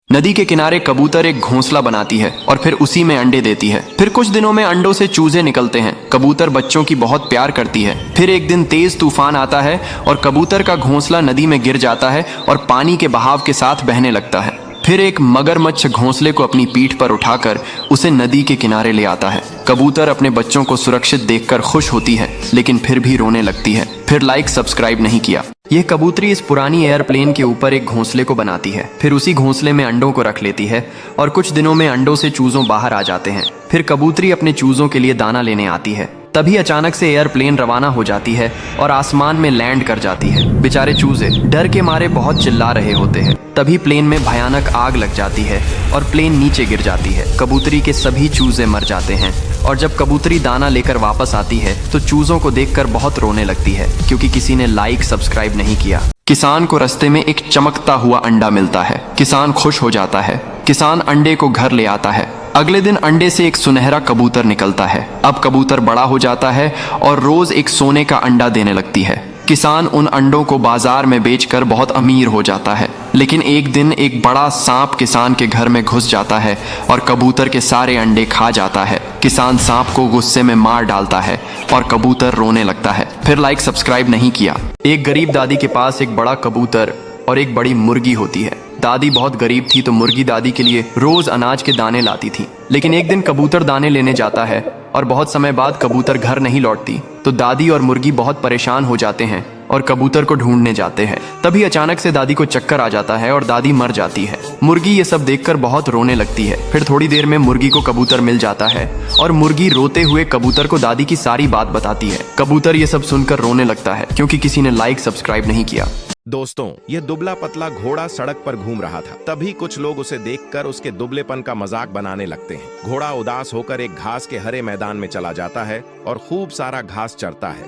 नदी के किनारे कबूतर एक घोंसला बनाती है और फिर उसी में अंडे देती है। फिर कुछ दिनों में अंडों से चूजे निकलते हैं। कबूतर बच्चों की बहुत प्यार करती है। फिर एक दिन तेज तूफान आता है और कबूतर का घोंसला नदी में गिर जाता है और पानी के बहाव के साथ बहने लगता है। फिर एक मगरमच्छ घोंसले को अपनी पीठ पर उठाकर उसे नदी के किनारे ले आता है। कबूतर अपने बच्चों को सुरक्षित देखकर खुश होती है, लेकिन फिर भी रोने लगती है। फिर लाइक सब्सक्राइब नहीं किया। यह कबूतरी इस पुरानी एयरप्लेन के ऊपर एक घोंसले को बनाती है। फिर उसी घोंसले में अंडों को रख लेती है और कुछ दिनों में अंडों से चूजों बाहर आ जाते हैं। फिर कबूतरी अपने चूजों के लिए दाना लेने आती है। तभी अचानक से एयरप्लेन रवाना हो जाती है और आसमान में लैंड कर जाती है। बेचारे चूजे डर के मारे बहुत चिल्ला रहे होते हैं। तभी प्लेन में भयानक आग लग जाती है और प्लेन नीचे गिर जाती है। कबूतरी के सभी चूजे मर जाते हैं और जब कबूतरी दाना लेकर वापस आती है तो चूजों को देखकर बहुत रोने लगती है, क्योंकि किसी ने लाइक सब्सक्राइब नहीं किया। किसान को रास्ते में एक चमकता हुआ अंडा मिलता है। किसान खुश हो जाता है। किसान अंडे को घर ले आता है। अगले दिन अंडे से एक सुनहरा कबूतर निकलता है। अब कबूतर बड़ा हो जाता है और रोज एक सोने का अंडा देने लगती है। किसान उन अंडों को बाजार में बेचकर बहुत अमीर हो जाता है। लेकिन एक दिन एक बड़ा सांप किसान के घर में घुस जाता है और कबूतर के सारे अंडे खा जाता है। किसान सांप को गुस्से में मार डालता है और कबूतर रोने लगता है। फिर लाइक सब्सक्राइब नहीं किया। एक गरीब दादी के पास एक बड़ा कबूतर और एक बड़ी मुर्गी होती है। दादी बहुत गरीब थी तो मुर्गी दादी के लिए रोज अनाज के दाने लाती थी। लेकिन एक दिन कबूतर दाने लेने जाता है और बहुत समय बाद कबूतर घर नहीं लौटती, तो दादी और मुर्गी बहुत परेशान हो जाते हैं और कबूतर को ढूंढने जाते हैं। तभी अचानक से दादी को चक्कर आ जाता है और दादी मर जाती है। मुर्गी ये सब देखकर बहुत रोने लगती है। फिर थोड़ी देर में मुर्गी को कबूतर मिल जाता है और मुर्गी रोते हुए कबूतर को दादी की सारी बात बताती है। कबूतर ये सब सुनकर रोने लगता है, क्योंकि किसी ने लाइक सब्सक्राइब नहीं किया। दोस्तों, ये दुबला पतला घोड़ा सड़क पर घूम रहा था। तभी कुछ लोग उसे देखकर उसके दुबलेपन का मजाक बनाने लगते हैं। घोड़ा उदास होकर एक घास के हरे मैदान में चला जाता है और खूब सारा घास चरता है।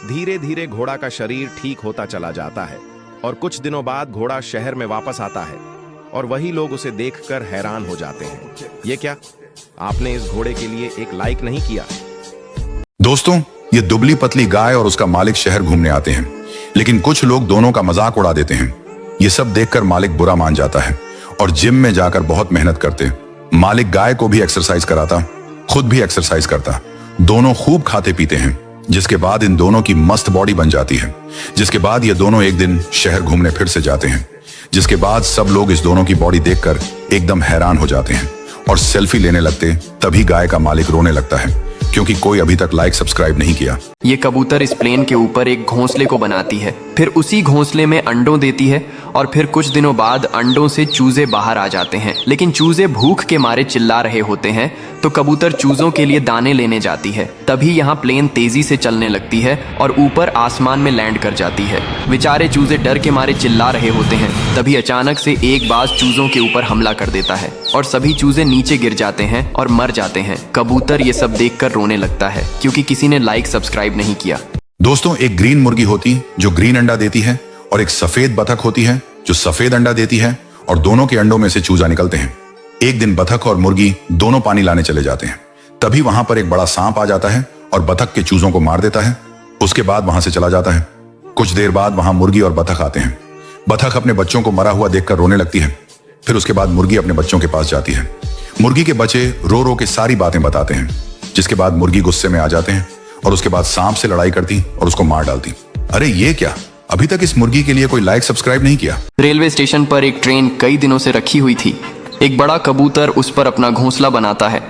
धीरे धीरे घोड़ा का शरीर ठीक होता चला जाता है और कुछ दिनों बाद घोड़ा शहर में वापस आता है और वही लोग उसे देखकर हैरान हो जाते हैं। ये क्या, आपने इस घोड़े के लिए एक लाइक नहीं किया? दोस्तों, ये दुबली पतली गाय और उसका मालिक शहर घूमने आते हैं, लेकिन कुछ लोग दोनों का मजाक उड़ा देते हैं। ये सब देखकर मालिक बुरा मान जाता है और जिम में जाकर बहुत मेहनत करते। मालिक गाय को भी एक्सरसाइज कराता, खुद भी एक्सरसाइज करता। दोनों खूब खाते पीते हैं, जिसके बाद इन दोनों की मस्त बॉडी बन जाती है। जिसके बाद ये दोनों एक दिन शहर घूमने फिर से जाते हैं। जिसके बाद सब लोग इस दोनों की बॉडी देखकर एकदम हैरान हो जाते हैं और सेल्फी लेने लगते। तभी गाय का मालिक रोने लगता है, क्योंकि कोई अभी तक लाइक सब्सक्राइब नहीं किया। ये कबूतर इस प्लेन के ऊपर एक घोंसले को बनाती है। फिर उसी घोंसले में अंडों देती है और फिर कुछ दिनों बाद अंडों से चूजे बाहर आ जाते हैं। लेकिन चूजे भूख के मारे चिल्ला रहे होते हैं, तो कबूतर चूजों के लिए दाने लेने जाती है। तभी यहाँ प्लेन तेजी से चलने लगती है और ऊपर आसमान में लैंड कर जाती है। बेचारे चूजे डर के मारे चिल्ला रहे होते हैं। तभी अचानक से एक बाज चूजों के ऊपर हमला कर देता है और सभी चूजे नीचे गिर जाते हैं और मर जाते हैं। कबूतर ये सब देखकर रोने लगता है, क्योंकि किसी ने लाइक सब्सक्राइब नहीं किया। दोस्तों, एक ग्रीन मुर्गी होती जो ग्रीन अंडा देती है और एक सफेद बतख होती है जो सफेद अंडा देती है, और दोनों के अंडों में से चूजा निकलते हैं। एक दिन बतख और मुर्गी दोनों पानी लाने चले जाते हैं। तभी वहां पर एक बड़ा सांप आ जाता है और बतख के चूजों को मार देता है। उसके बाद वहां से चला जाता है। कुछ देर बाद वहां मुर्गी और बतख आते हैं। बतख अपने बच्चों को मरा हुआ देखकर रोने लगती है। फिर उसके बाद मुर्गी अपने बच्चों के पास जाती है। मुर्गी के बच्चे रो रो के सारी बातें बताते हैं। जिसके बाद मुर्गी गुस्से में आ जाते हैं और उसके बाद सांप से लड़ाई करती और उसको मार डालती। अरे ये क्या, अभी तक इस मुर्गी के लिए कोई लाइक सब्सक्राइब नहीं किया। रेलवे स्टेशन पर एक ट्रेन कई दिनों से रखी हुई थी। एक बड़ा कबूतर उस पर अपना घोंसला बनाता है।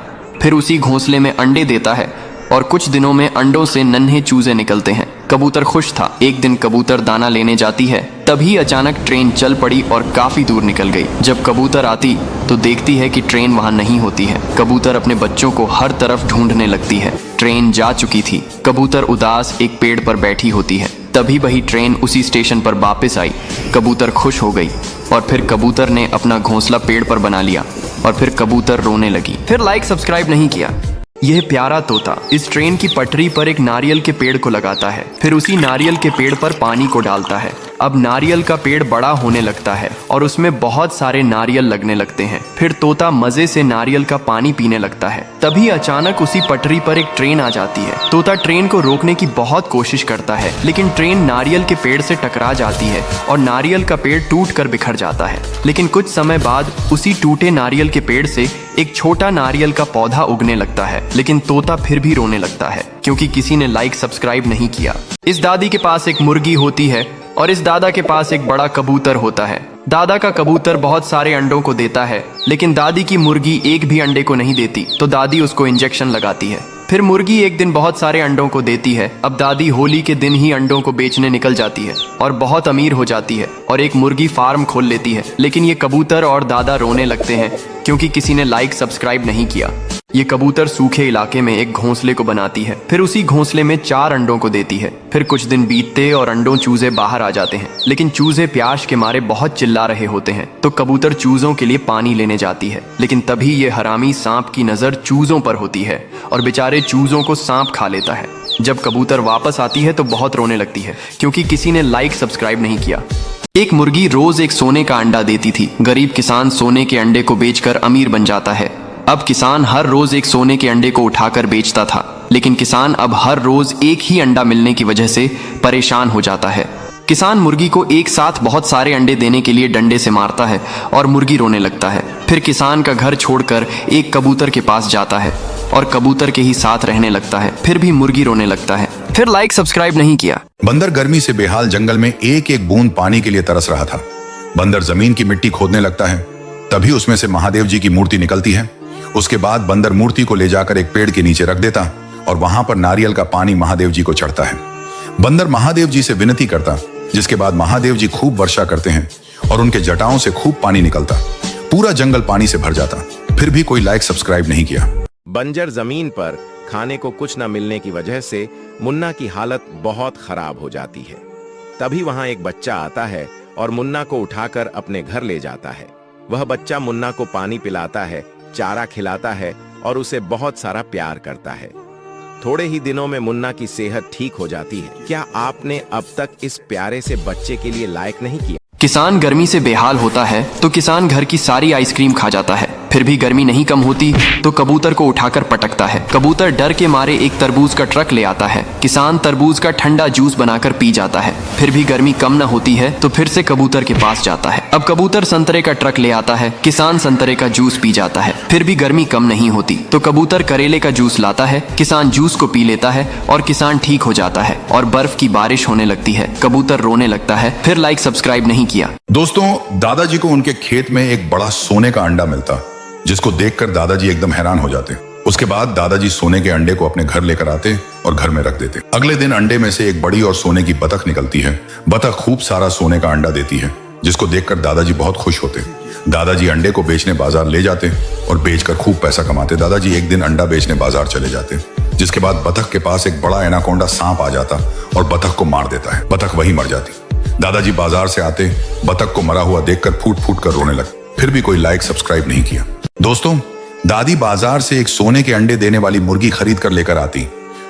फिर उसी घोंसले में अंडे देता है और कुछ दिनों में अंडों से नन्हे चूजे निकलते हैं। कबूतर खुश था। एक दिन कबूतर दाना लेने जाती है। तभी अचानक ट्रेन चल पड़ी और काफी दूर निकल गई। जब कबूतर आती तो देखती है कि ट्रेन वहां नहीं होती है। कबूतर अपने बच्चों को हर तरफ ढूंढने लगती है। ट्रेन जा चुकी थी। कबूतर उदास एक पेड़ पर बैठी होती है। तभी वही ट्रेन उसी स्टेशन पर वापस आई। कबूतर खुश हो गई और फिर कबूतर ने अपना घोंसला पेड़ पर बना लिया और फिर कबूतर रोने लगी। फिर लाइक सब्सक्राइब नहीं किया। यह प्यारा तोता इस ट्रेन की पटरी पर एक नारियल के पेड़ को लगाता है। फिर उसी नारियल के पेड़ पर पानी को डालता है अब नारियल का पेड़ बड़ा होने लगता है और उसमें बहुत सारे नारियल लगने लगते हैं। फिर तोता मजे से नारियल का पानी पीने लगता है। तभी अचानक उसी पटरी पर एक ट्रेन आ जाती है। तोता ट्रेन को रोकने की बहुत कोशिश करता है, लेकिन ट्रेन नारियल के पेड़ से टकरा जाती है और नारियल का पेड़ टूट कर बिखर जाता है। लेकिन कुछ समय बाद उसी टूटे नारियल के पेड़ से एक छोटा नारियल का पौधा उगने लगता है। लेकिन तोता फिर भी रोने लगता है क्योंकि किसी ने लाइक सब्सक्राइब नहीं किया। इस दादी के पास एक मुर्गी होती है और इस दादा के पास एक बड़ा कबूतर होता है। दादा का कबूतर बहुत सारे अंडों को देता है, लेकिन दादी की मुर्गी एक भी अंडे को नहीं देती, तो दादी उसको इंजेक्शन लगाती है। फिर मुर्गी एक दिन बहुत सारे अंडों को देती है। अब दादी होली के दिन ही अंडों को बेचने निकल जाती है और बहुत अमीर हो जाती है और एक मुर्गी फार्म खोल लेती है। लेकिन ये कबूतर और दादा रोने लगते हैं क्योंकि किसी ने लाइक सब्सक्राइब नहीं किया। ये कबूतर सूखे इलाके में एक घोंसले को बनाती है, फिर उसी घोंसले में 4 अंडों को देती है। फिर कुछ दिन बीतते और अंडों चूजे बाहर आ जाते हैं, लेकिन चूजे प्यास के मारे बहुत चिल्ला रहे होते हैं, तो कबूतर चूजों के लिए पानी लेने जाती है। लेकिन तभी ये हरामी सांप की नजर चूजों पर होती है और बेचारे चूजों को सांप खा लेता है। जब कबूतर वापस आती है तो बहुत रोने लगती है क्योंकि किसी ने लाइक सब्सक्राइब नहीं किया। एक मुर्गी रोज एक सोने का अंडा देती थी। गरीब किसान सोने के अंडे को बेचकर अमीर बन जाता है। अब किसान हर रोज एक सोने के अंडे को उठाकर बेचता था, लेकिन किसान अब हर रोज एक ही अंडा मिलने की वजह से परेशान हो जाता है। किसान मुर्गी को एक साथ बहुत सारे अंडे देने के लिए डंडे से मारता है और मुर्गी रोने लगता है। फिर किसान का घर छोड़कर एक कबूतर के पास जाता है और कबूतर के ही साथ रहने लगता है। फिर भी मुर्गी रोने लगता है। फिर लाइक सब्सक्राइब नहीं किया। बंदर गर्मी से बेहाल जंगल में एक एक बूंद पानी के लिए तरस रहा था। बंदर जमीन की मिट्टी खोदने लगता है। तभी उसमें से महादेव जी की मूर्ति निकलती है। उसके बाद बंदर मूर्ति को ले जाकर एक पेड़ के नीचे रख देता और वहां पर नारियल का पानी महादेव जी को चढ़ता है। बंदर महादेव जी से विनती करता, जिसके बाद महादेव जी खूब वर्षा करते हैं और उनके जटाओं से खूब पानी निकलता। पूरा जंगल पानी से भर जाता। फिर भी कोई लाइक सब्सक्राइब नहीं किया। बंजर जमीन पर खाने को कुछ न मिलने की वजह से मुन्ना की हालत बहुत खराब हो जाती है। तभी वहां एक बच्चा आता है और मुन्ना को उठाकर अपने घर ले जाता है। वह बच्चा मुन्ना को पानी पिलाता है, चारा खिलाता है और उसे बहुत सारा प्यार करता है। थोड़े ही दिनों में मुन्ना की सेहत ठीक हो जाती है। क्या आपने अब तक इस प्यारे से बच्चे के लिए लाइक नहीं किया? किसान गर्मी से बेहाल होता है तो किसान घर की सारी आइसक्रीम खा जाता है। फिर भी गर्मी नहीं कम होती तो कबूतर को उठाकर पटकता है। कबूतर डर के मारे एक तरबूज का ट्रक ले आता है। किसान तरबूज का ठंडा जूस बनाकर पी जाता है। फिर भी गर्मी कम न होती है तो फिर से कबूतर के पास जाता है। अब कबूतर संतरे का ट्रक ले आता है। किसान संतरे का जूस पी जाता है। फिर भी गर्मी कम नहीं होती तो कबूतर करेले का जूस लाता है। किसान जूस को पी लेता है और किसान ठीक हो जाता है और बर्फ की बारिश होने लगती है। कबूतर रोने लगता है। फिर लाइक सब्सक्राइब नहीं किया। दोस्तों, दादाजी को उनके खेत में एक बड़ा सोने का अंडा मिलता, जिसको देखकर दादाजी एकदम हैरान हो जाते। उसके बाद दादाजी सोने के अंडे को अपने घर लेकर आते और घर में रख देते। अगले दिन अंडे में से एक बड़ी और सोने की बतख निकलती है। बतख खूब सारा सोने का अंडा देती है, जिसको देखकर दादाजी बहुत खुश होते। दादाजी अंडे को बेचने बाजार ले जाते और बेचकर खूब पैसा कमाते। दादाजी एक दिन अंडा बेचने बाजार चले जाते, जिसके बाद बतख के पास एक बड़ा एनाकोंडा सांप आ जाता और बतख को मार देता है। बतख वहीं मर जाती। दादाजी बाजार से आते, बतख को मरा हुआ देखकर फूट फूट कर रोने लगे। फिर भी कोई लाइक सब्सक्राइब नहीं किया। दोस्तों, दादी बाजार से एक सोने के अंडे देने वाली मुर्गी खरीद कर लेकर आती,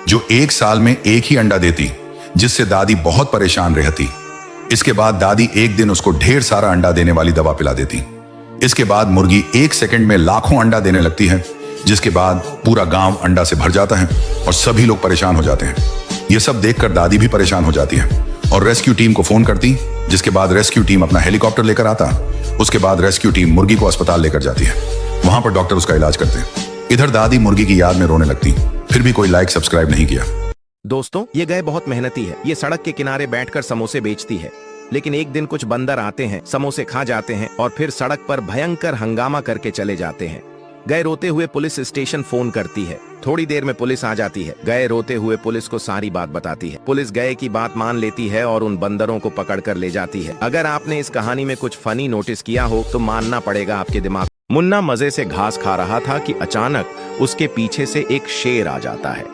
जो 1 साल में एक ही अंडा देती, जिससे दादी बहुत परेशान रहती। इसके बाद दादी एक दिन उसको ढेर सारा अंडा देने वाली दवा पिला देती। इसके बाद मुर्गी 1 सेकंड में लाखों अंडा देने लगती है, जिसके बाद पूरा गांव अंडा से भर जाता है और सभी लोग परेशान हो जाते हैं। ये सब देखकर दादी भी परेशान हो जाती है और रेस्क्यू टीम को फोन करती, जिसके बाद रेस्क्यू टीम अपना हेलीकॉप्टर लेकर आता। उसके बाद रेस्क्यू टीम मुर्गी को अस्पताल लेकर जाती है। वहां पर डॉक्टर उसका इलाज करते हैं। इधर दादी मुर्गी की याद में रोने लगती। फिर भी कोई लाइक सब्सक्राइब नहीं किया। दोस्तों, ये गाय बहुत मेहनती है। ये सड़क के किनारे बैठकर समोसे बेचती है। लेकिन एक दिन कुछ बंदर आते हैं, समोसे खा जाते हैं और फिर सड़क पर भयंकर हंगामा करके चले जाते हैं। गाय रोते हुए पुलिस स्टेशन फोन करती है। थोड़ी देर में पुलिस आ जाती है। गाय रोते हुए पुलिस को सारी बात बताती है। पुलिस गाय की बात मान लेती है और उन बंदरों को पकड़कर ले जाती है। अगर आपने इस कहानी में कुछ फनी नोटिस किया हो तो मानना पड़ेगा आपके दिमाग। मुन्ना मजे से घास खा रहा था कि अचानक उसके पीछे से एक शेर आ जाता है।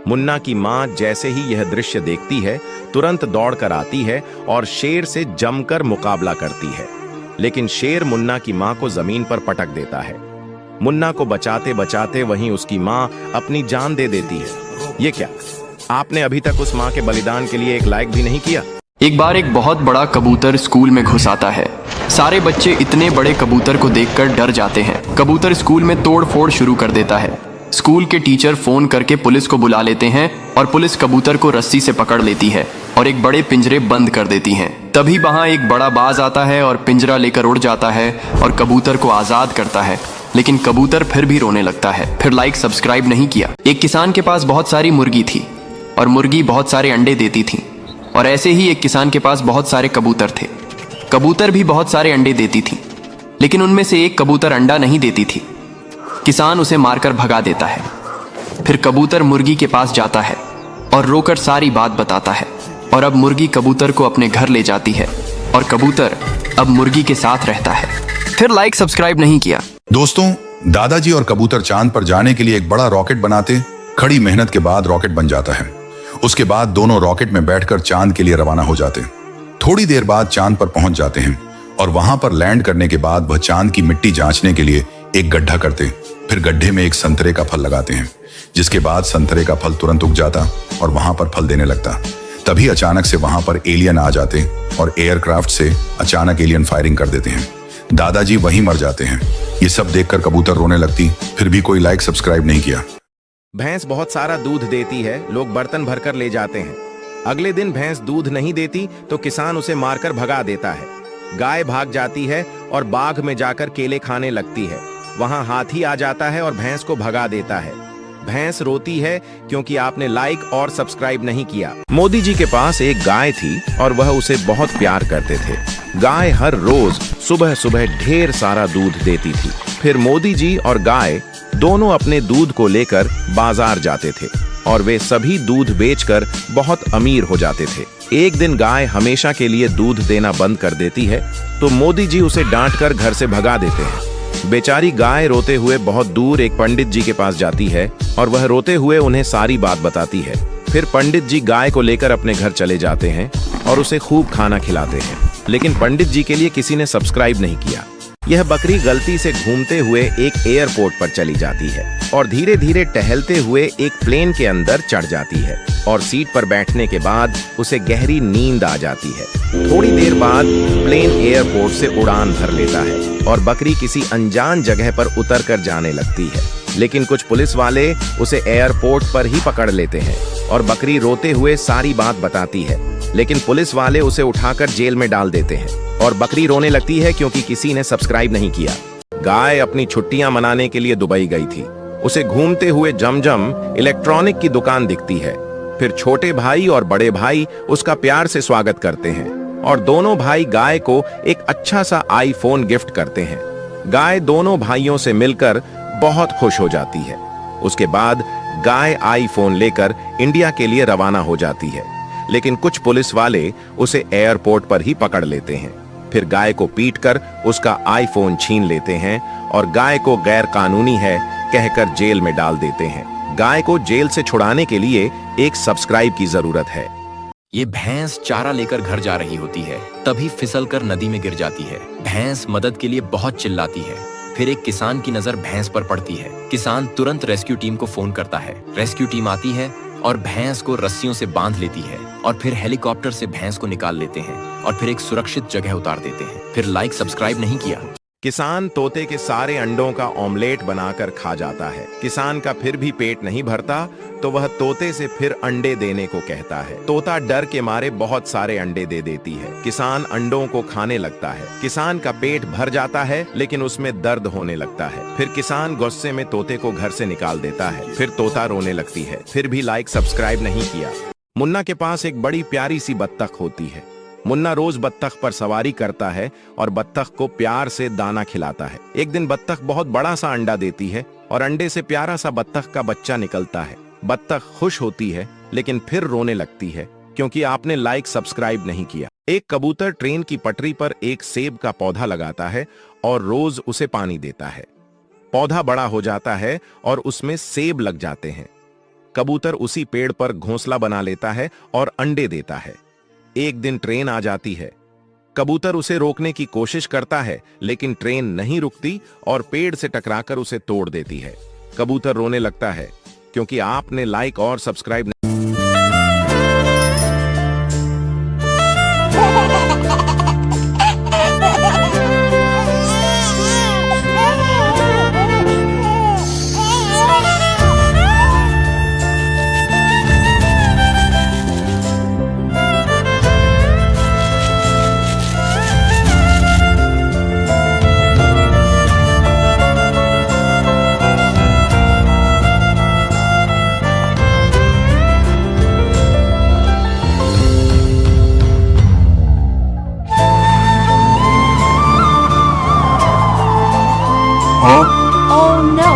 मुन्ना की माँ जैसे ही यह दृश्य देखती है, तुरंत दौड़ कर आती है और शेर से जमकर मुकाबला करती है। लेकिन शेर मुन्ना की माँ को जमीन पर पटक देता है। मुन्ना को बचाते बचाते वहीं उसकी माँ अपनी जान दे देती है। ये क्या, आपने अभी तक उस माँ के बलिदान के लिए एक लाइक भी नहीं किया? एक बार एक बहुत बड़ा कबूतर स्कूल में घुस आता है। सारे बच्चे इतने बड़े कबूतर को देखकर डर जाते हैं। कबूतर स्कूल में तोड़ फोड़ शुरू कर देता है। स्कूल के टीचर फोन करके पुलिस को बुला लेते हैं और पुलिस कबूतर को रस्सी से पकड़ लेती है और एक बड़े पिंजरे बंद कर देती हैं। तभी वहां एक बड़ा बाज आता है और पिंजरा लेकर उड़ जाता है और कबूतर को आजाद करता है। लेकिन कबूतर फिर भी रोने लगता है। फिर लाइक सब्सक्राइब नहीं किया। एक किसान के पास बहुत सारी मुर्गी थी और मुर्गी बहुत सारे अंडे देती थी। और ऐसे ही एक किसान के पास बहुत सारे कबूतर थे। कबूतर भी बहुत सारे अंडे देती थी, लेकिन उनमें से एक कबूतर अंडा नहीं देती थी। किसान उसे मारकर भगा देता है। फिर कबूतर मुर्गी के पास जाता है और रोकर सारी बात बताता है। और अब मुर्गी कबूतर को अपने घर ले जाती है और कबूतर अब मुर्गी के साथ रहता है। फिर लाइक सब्सक्राइब नहीं किया। दोस्तों, दादाजी और कबूतर चांद पर जाने के लिए एक बड़ा रॉकेट बनाते। कड़ी मेहनत के बाद रॉकेट बन जाता है। उसके बाद दोनों रॉकेट में बैठकर चांद के लिए रवाना हो जाते। थोड़ी देर बाद चांद पर पहुंच जाते हैं और वहां पर लैंड करने के बाद वह चांद की मिट्टी जांचने के लिए एक गड्ढा करते। फिर गड्ढे में एक संतरे का फल लगाते हैं, जिसके बाद संतरे का फल तुरंत उग जाता और वहां पर फल देने लगता। तभी अचानक से वहां पर एलियन आ जाते और एयरक्राफ्ट से अचानक एलियन फायरिंग कर देते हैं। दादाजी वहीं मर जाते हैं। ये सब देखकर कबूतर रोने लगती। फिर भी कोई लाइक सब्सक्राइब नहीं किया। भैंस बहुत सारा दूध देती है। लोग बर्तन भरकर ले जाते हैं। अगले दिन भैंस दूध नहीं देती तो किसान उसे मारकर भगा देता है। गाय भाग जाती है और बाग में जाकर केले खाने लगती है। वहां हाथी आ जाता है और भैंस को भगा देता है। भैंस रोती है क्योंकि आपने लाइक और सब्सक्राइब नहीं किया। मोदी जी के पास एक गाय थी और वह उसे बहुत प्यार करते थे। गाय हर रोज सुबह सुबह ढेर सारा दूध देती थी। फिर मोदी जी और गाय दोनों अपने दूध को लेकर बाजार जाते थे और वे सभी दूध बेचकर बहुत अमीर हो जाते थे। एक दिन गाय हमेशा के लिए दूध देना बंद कर देती है तो मोदी जी उसे डांटकर घर से भगा देते हैं। बेचारी गाय रोते हुए बहुत दूर एक पंडित जी के पास जाती है और वह रोते हुए उन्हें सारी बात बताती है। फिर पंडित जी गाय को लेकर अपने घर चले जाते हैं और उसे खूब खाना खिलाते हैं। लेकिन पंडित जी के लिए किसी ने सब्सक्राइब नहीं किया। यह बकरी गलती से घूमते हुए एक एयरपोर्ट पर चली जाती है और धीरे धीरे टहलते हुए एक प्लेन के अंदर चढ़ जाती है और सीट पर बैठने के बाद उसे गहरी नींद आ जाती है। थोड़ी देर बाद प्लेन एयरपोर्ट से उड़ान भर लेता है और बकरी किसी अनजान जगह पर उतर कर जाने लगती है। लेकिन कुछ पुलिस वाले उसे एयरपोर्ट पर ही पकड़ लेते हैं और बकरी रोते हुए सारी बात बताती है। लेकिन पुलिस वाले उसे उठाकर जेल में डाल देते हैं और बकरी रोने लगती है क्योंकि किसी ने सब्सक्राइब नहीं किया। गाय अपनी छुट्टियां मनाने के लिए दुबई गई थी। उसे घूमते हुए जमजम इलेक्ट्रॉनिक की दुकान दिखती है। फिर छोटे भाई और बड़े भाई उसका प्यार से स्वागत करते हैं और दोनों भाई गाय को एक अच्छा सा आईफोन गिफ्ट करते हैं। गाय दोनों भाइयों से मिलकर बहुत खुश हो जाती है। उसके बाद गाय आईफोन लेकर इंडिया के लिए रवाना हो जाती है। लेकिन कुछ पुलिस वाले उसे एयरपोर्ट पर ही पकड़ लेते हैं। फिर गाय को पीटकर उसका आईफोन छीन लेते हैं और गाय को गैर कानूनी है कहकर जेल में डाल देते हैं। गाय को जेल से छुड़ाने के लिए एक सब्सक्राइब की जरूरत है। ये भैंस चारा लेकर घर जा रही होती है, तभी फिसलकर नदी में गिर जाती है। भैंस मदद के लिए बहुत चिल्लाती है। फिर एक किसान की नजर भैंस पर पड़ती है। किसान तुरंत रेस्क्यू टीम को फोन करता है। रेस्क्यू टीम आती है और भैंस को रस्सियों से बांध लेती है और फिर हेलीकॉप्टर से भैंस को निकाल लेते हैं और फिर एक सुरक्षित जगह उतार देते हैं। फिर लाइक सब्सक्राइब नहीं किया। किसान तोते के सारे अंडों का ऑमलेट बनाकर खा जाता है। किसान का फिर भी पेट नहीं भरता तो वह तोते से फिर अंडे देने को कहता है। तोता डर के मारे बहुत सारे अंडे दे देती है। किसान अंडों को खाने लगता है। किसान का पेट भर जाता है लेकिन उसमें दर्द होने लगता है। फिर किसान गुस्से में तोते को घर से निकाल देता है। फिर तोता रोने लगती है। फिर भी लाइक सब्सक्राइब नहीं किया। मुन्ना के पास एक बड़ी प्यारी सी बत्तख होती है। मुन्ना रोज बत्तख पर सवारी करता है और बत्तख को प्यार से दाना खिलाता है। एक दिन बत्तख बहुत बड़ा सा अंडा देती है और अंडे से प्यारा सा बत्तख का बच्चा निकलता है। बत्तख खुश होती है लेकिन फिर रोने लगती है क्योंकि आपने लाइक सब्सक्राइब नहीं किया। एक कबूतर ट्रेन की पटरी पर एक सेब का पौधा लगाता है और रोज उसे पानी देता है। पौधा बड़ा हो जाता है और उसमें सेब लग जाते हैं। कबूतर उसी पेड़ पर घोंसला बना लेता है और अंडे देता है। एक दिन ट्रेन आ जाती है। कबूतर उसे रोकने की कोशिश करता है लेकिन ट्रेन नहीं रुकती और पेड़ से टकराकर उसे तोड़ देती है। कबूतर रोने लगता है क्योंकि आपने लाइक और सब्सक्राइब Oh no!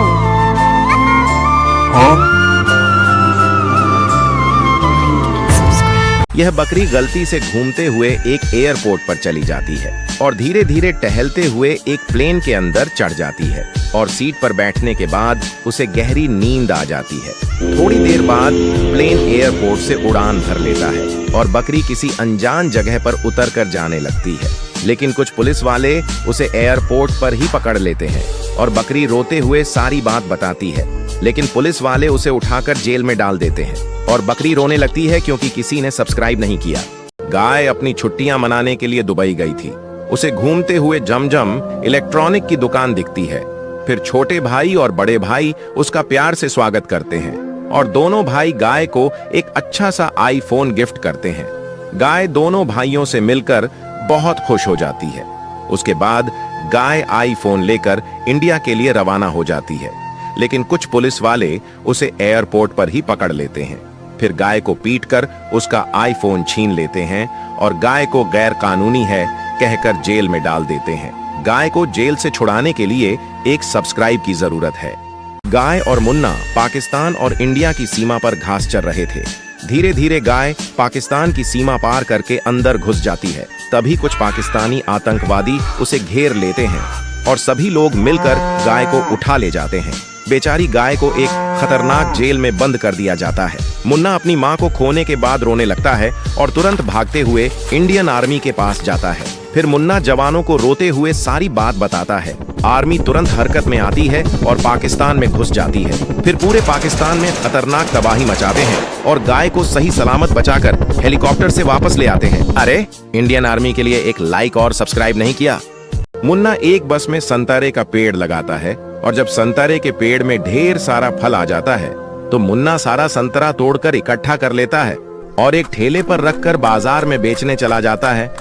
यह बकरी गलती से घूमते हुए एक एयरपोर्ट पर चली जाती है और धीरे धीरे टहलते हुए एक प्लेन के अंदर चढ़ जाती है और सीट पर बैठने के बाद उसे गहरी नींद आ जाती है। थोड़ी देर बाद प्लेन एयरपोर्ट से उड़ान भर लेता है और बकरी किसी अनजान जगह पर उतर कर जाने लगती है, लेकिन कुछ पुलिस वाले उसे एयरपोर्ट पर ही पकड़ लेते हैं और बकरी रोते हुए सारी बात बताती है, लेकिन पुलिस वाले उसे उठाकर जेल में डाल देते हैं और बकरी रोने लगती है क्योंकि किसी ने सब्सक्राइब नहीं किया। गाय अपनी छुट्टियां मनाने के लिए दुबई गई थी। उसे घूमते हुए जमजम इलेक्ट्रॉनिक की दुकान दिखती है। फिर छोटे भाई और बड़े भाई उसका प्यार से स्वागत करते हैं और दोनों भाई गाय को एक अच्छा सा आईफोन गिफ्ट करते हैं। गाय दोनों भाइयों से मिलकर बहुत खुश हो जाती है। उसके बाद गाय आईफोन लेकर इंडिया के लिए रवाना हो जाती है, लेकिन कुछ पुलिस वाले उसे एयरपोर्ट पर ही पकड़ लेते हैं। फिर गाय को पीटकर उसका आईफोन छीन लेते हैं और गाय को गैर कानूनी है कहकर जेल में डाल देते हैं। गाय को जेल से छुड़ाने के लिए एक सब्सक्राइब की जरूरत है। गाय और मुन्ना पाकिस्तान और इंडिया की सीमा पर घास चर रहे थे। धीरे धीरे गाय पाकिस्तान की सीमा पार करके अंदर घुस जाती है। तभी कुछ पाकिस्तानी आतंकवादी उसे घेर लेते हैं और सभी लोग मिलकर गाय को उठा ले जाते हैं। बेचारी गाय को एक खतरनाक जेल में बंद कर दिया जाता है। मुन्ना अपनी मां को खोने के बाद रोने लगता है और तुरंत भागते हुए इंडियन आर्मी के पास जाता है। फिर मुन्ना जवानों को रोते हुए सारी बात बताता है। आर्मी तुरंत हरकत में आती है और पाकिस्तान में घुस जाती है। फिर पूरे पाकिस्तान में खतरनाक तबाही मचाते हैं और गाय को सही सलामत बचाकर हेलीकॉप्टर से वापस ले आते हैं। अरे, इंडियन आर्मी के लिए एक लाइक और सब्सक्राइब नहीं किया? मुन्ना एक बस में संतरे का पेड़ लगाता है और जब संतरे के पेड़ में ढेर सारा फल आ जाता है तो मुन्ना सारा संतरा तोड़कर इकट्ठा कर लेता है और एक ठेले पर रखकर बाजार में बेचने चला जाता है।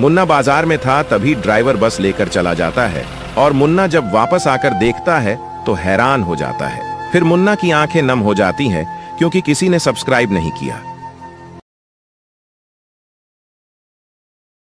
मुन्ना बाजार में था तभी ड्राइवर बस लेकर चला जाता है और मुन्ना जब वापस आकर देखता है तो हैरान हो जाता है। फिर मुन्ना की आंखें नम हो जाती हैं क्योंकि किसी ने सब्सक्राइब नहीं किया।